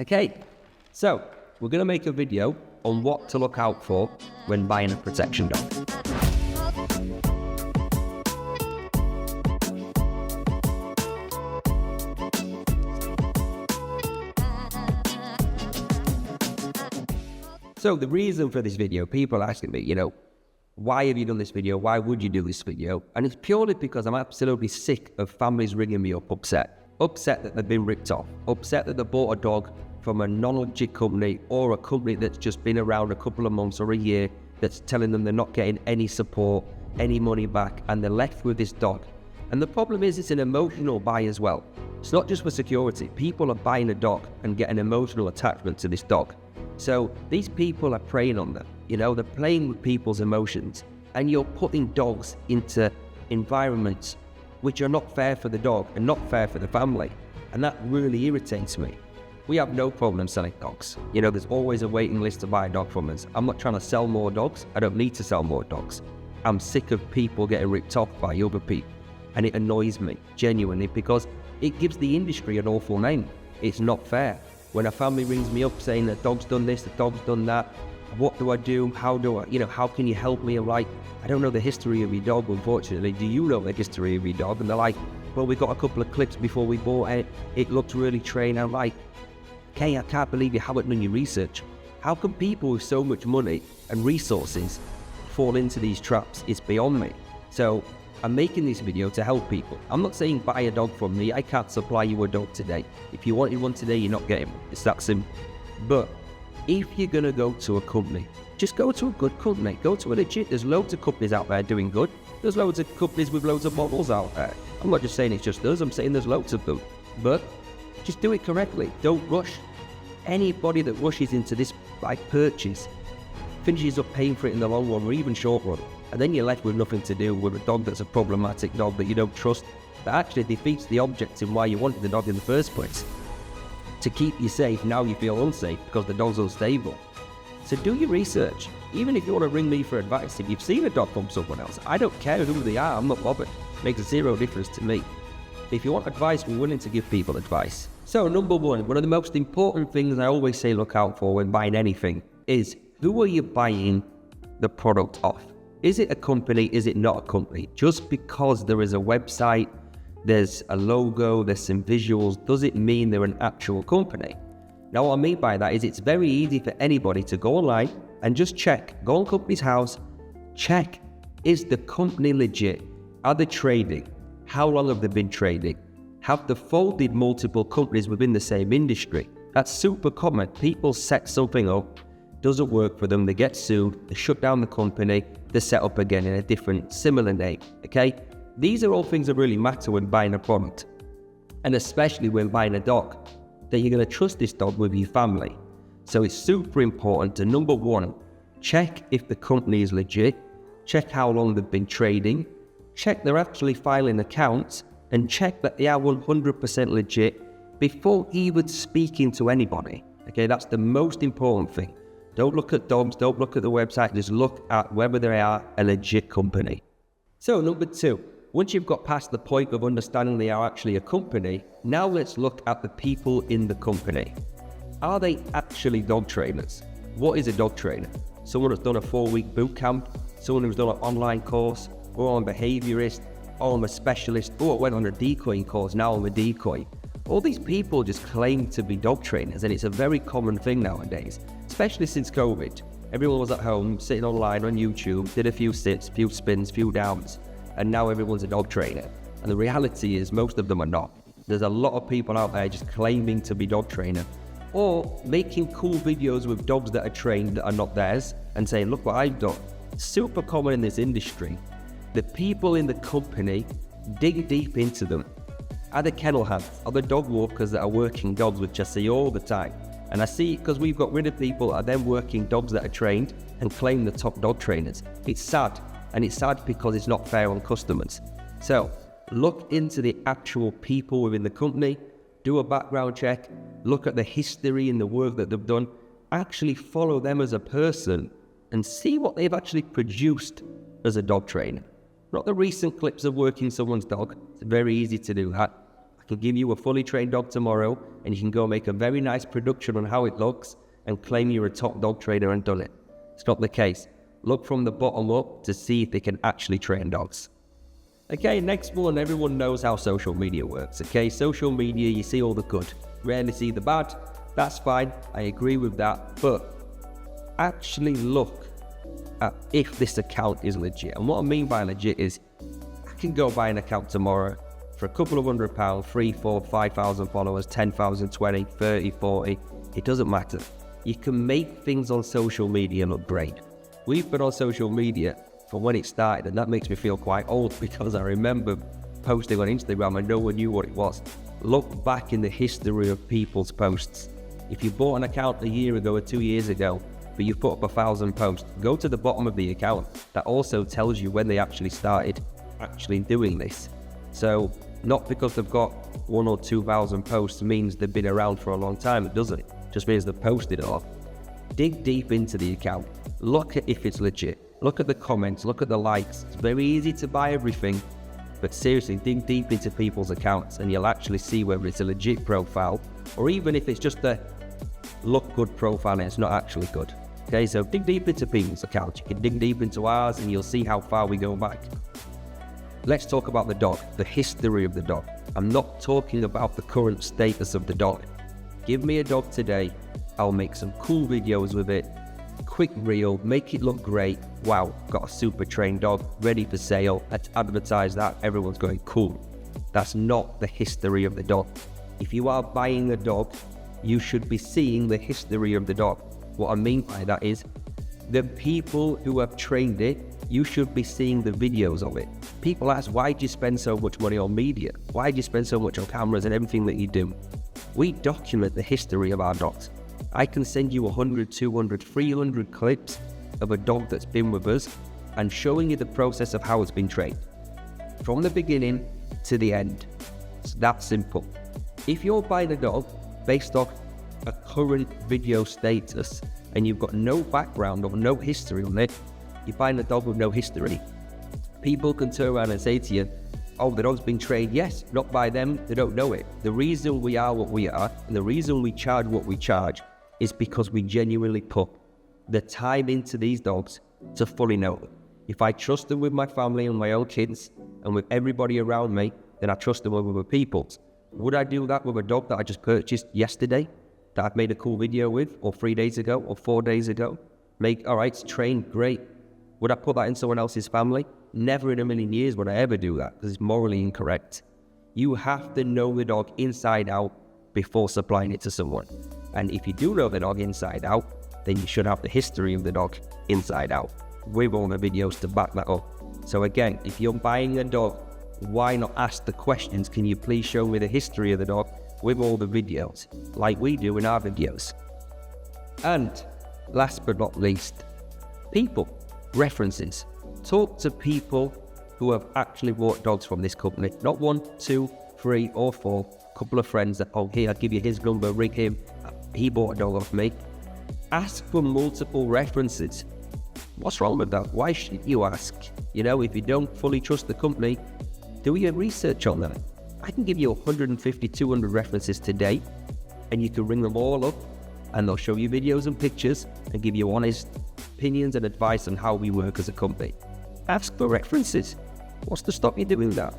Okay, so we're going to make a video on what to look out for when buying a protection dog. So the reason for this video, people are asking me, why have you done this video? Why would you do this video? And it's purely because I'm absolutely sick of families ringing me up upset that they've been ripped off, upset that they bought a dog from a non-legit company or a company that's just been around a couple of months or a year that's telling them they're not getting any support, any money back, and they're left with this dog. And the problem is it's an emotional buy as well. It's not just for security. People are buying a dog and get an emotional attachment to this dog. So these people are preying on them, they're playing with people's emotions, and you're putting dogs into environments which are not fair for the dog and not fair for the family. And that really irritates me. We have no problem selling dogs. There's always a waiting list to buy a dog from us. I'm not trying to sell more dogs. I don't need to sell more dogs. I'm sick of people getting ripped off by other people. And it annoys me, genuinely, because it gives the industry an awful name. It's not fair. When a family rings me up saying the dog's done this, the dog's done that, what do I do? How do I, how can you help me? I'm like, I don't know the history of your dog, unfortunately. Do you know the history of your dog? And they're like, well, we got a couple of clips before we bought it. It looked really trained. I'm like, okay, I can't believe you haven't done your research. How can people with so much money and resources fall into these traps? It's beyond me. So I'm making this video to help people. I'm not saying buy a dog from me. I can't supply you a dog today. If you wanted one today, you're not getting one. It's that simple. But if you're going to go to a company, just go to a good company. Go to a legit. There's loads of companies out there doing good. There's loads of companies with loads of models out there. I'm not just saying it's just us. I'm saying there's loads of them. But just do it correctly. Don't rush. Anybody that rushes into this purchase finishes up paying for it in the long run or even short run. And then you're left with nothing to do with a dog that's a problematic dog that you don't trust. That actually defeats the objective why you wanted the dog in the first place. To keep you safe, now you feel unsafe because the dog's unstable. So do your research. Even if you want to ring me for advice, if you've seen a dog from someone else, I don't care who they are, I'm not bothered. It makes zero difference to me. If you want advice, we're willing to give people advice. So number one of the most important things I always say look out for when buying anything is, who are you buying the product off? Is it a company? Is it not a company? Just because there is a website, there's a logo, there's some visuals, does it mean they're an actual company? Now what I mean by that is it's very easy for anybody to go online and just check, go on Companies House, check, is the company legit? Are they trading? How long have they been trading? Have they folded multiple companies within the same industry? That's super common. People set something up, doesn't work for them, they get sued, they shut down the company, they set up again in a different, similar name, okay? These are all things that really matter when buying a product. And especially when buying a dog, that you're gonna trust this dog with your family. So it's super important to, number one, check if the company is legit, check how long they've been trading, check they're actually filing accounts, and check that they are 100% legit before even speaking to anybody. Okay, that's the most important thing. Don't look at dogs, don't look at the website, just look at whether they are a legit company. So number two, once you've got past the point of understanding they are actually a company, now let's look at the people in the company. Are they actually dog trainers? What is a dog trainer? Someone that's done a 4-week boot camp, someone who's done an online course, or I'm a behaviorist, or I'm a specialist, or I went on a decoying course, now I'm a decoy. All these people just claim to be dog trainers, and it's a very common thing nowadays, especially since COVID. Everyone was at home, sitting online on YouTube, did a few sits, few spins, few downs, and now everyone's a dog trainer. And the reality is most of them are not. There's a lot of people out there just claiming to be dog trainer, or making cool videos with dogs that are trained that are not theirs, and saying, look what I've done. Super common in this industry. The people in the company dig deep into them. Are the kennel hands? Are the dog walkers that are working dogs, which I see all the time? And I see, because we've got rid of people are then working dogs that are trained and claim the top dog trainers. It's sad, and it's sad because it's not fair on customers. So look into the actual people within the company, do a background check, look at the history and the work that they've done, actually follow them as a person and see what they've actually produced as a dog trainer. Not the recent clips of working someone's dog. It's very easy to do that. I can give you a fully trained dog tomorrow and you can go make a very nice production on how it looks and claim you're a top dog trainer and done it. It's not the case. Look from the bottom up to see if they can actually train dogs. Okay, next one, everyone knows how social media works. Okay, social media, you see all the good, rarely see the bad. That's fine, I agree with that, but actually look at if this account is legit. And what I mean by legit is, I can go buy an account tomorrow for a couple of £100, 3, 4, 5,000 followers, 10,000, 20, 30, 40, it doesn't matter. You can make things on social media look great. We've been on social media from when it started, and that makes me feel quite old because I remember posting on Instagram and no one knew what it was. Look back in the history of people's posts. If you bought an account a year ago or 2 years ago, but you've put up 1,000 posts, go to the bottom of the account. That also tells you when they actually started actually doing this. So not because they've got 1,000 or 2,000 posts means they've been around for a long time. It doesn't. It just means they've posted a lot. Dig deep into the account. Look at if it's legit. Look at the comments. Look at the likes. It's very easy to buy everything, but seriously, dig deep into people's accounts and you'll actually see whether it's a legit profile or even if it's just a look good profile and it's not actually good. Okay, so dig deep into people's accounts. You can dig deep into ours and you'll see how far we go back. Let's talk about the dog, the history of the dog. I'm not talking about the current status of the dog. Give me a dog today, I'll make some cool videos with it, quick reel, make it look great. Wow, got a super trained dog, ready for sale. Let's advertise that, everyone's going cool. That's not the history of the dog. If you are buying a dog, you should be seeing the history of the dog. What I mean by that is, the people who have trained it, you should be seeing the videos of it. People ask, why do you spend so much money on media? Why do you spend so much on cameras and everything that you do? We document the history of our dogs. I can send you 100, 200, 300 clips of a dog that's been with us and showing you the process of how it's been trained. From the beginning to the end. It's that simple. If you're buying a dog based off a current video status and you've got no background or no history on it, you're buying a dog with no history. People can turn around and say to you, oh, the dog's been trained. Yes, not by them, they don't know it. The reason we are what we are and the reason we charge what we charge is because we genuinely put the time into these dogs to fully know them. If I trust them with my family and my own kids and with everybody around me, then I trust them with other people's. Would I do that with a dog that I just purchased yesterday, that I've made a cool video with, or 3 days ago, or 4 days ago? All right, it's trained, great. Would I put that in someone else's family? Never in a million years would I ever do that, because it's morally incorrect. You have to know the dog inside out before supplying it to someone. And if you do know the dog inside out, then you should have the history of the dog inside out, with all the videos to back that up. So again, if you're buying a dog, why not ask the questions, can you please show me the history of the dog with all the videos, like we do in our videos. And last but not least, people, references. Talk to people who have actually bought dogs from this company. Not 1, 2, 3 or 4, couple of friends that, oh, here, I'll give you his number, ring him, he bought a dog off me. Ask for multiple references. What's wrong with that? Why should you ask? You know, if you don't fully trust the company, do your research on them. I can give you 150, 200 references today, and you can ring them all up, and they'll show you videos and pictures, and give you honest opinions and advice on how we work as a company. Ask for references. What's to stop you doing that?